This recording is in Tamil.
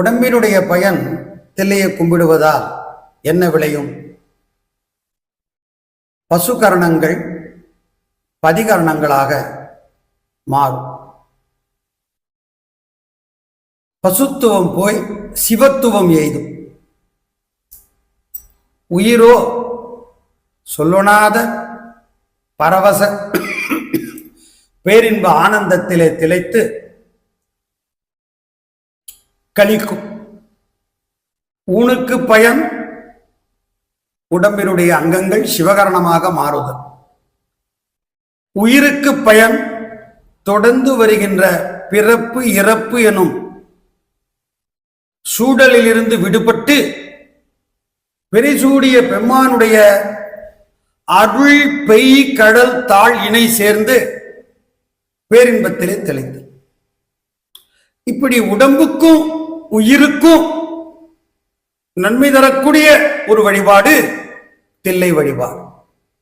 உடம்பினுடைய பயன் தில்லையை கும்பிடுவதால் என்ன விளையும்? பசுகரணங்கள் பதிகரணங்களாக மாறும். பசுத்துவம் போய் சிவத்துவம் எய்தும். உயிரோ சொல்லொணாத பரவச பேரின்ப ஆனந்தத்திலே திளைத்து கழிக்கும். ஊனுக்கு பயன் உடம்பினுடைய அங்கங்கள் சிவகரணமாக மாறுதல். உயிருக்கு பயன் தொடர்ந்து வருகின்ற பிறப்பு இறப்பு எனும் சூழலிலிருந்து விடுபட்டு பெரிசூடிய பெம்மானுடைய அருள் பெய் கடல் தாழ் இணை சேர்ந்து பேரின்பத்திலே தெளிந்து. இப்படி உடம்புக்கும் உயிருக்கும் நன்மை தரக்கூடிய ஒரு வழிபாடு தில்லை வழிபாடு.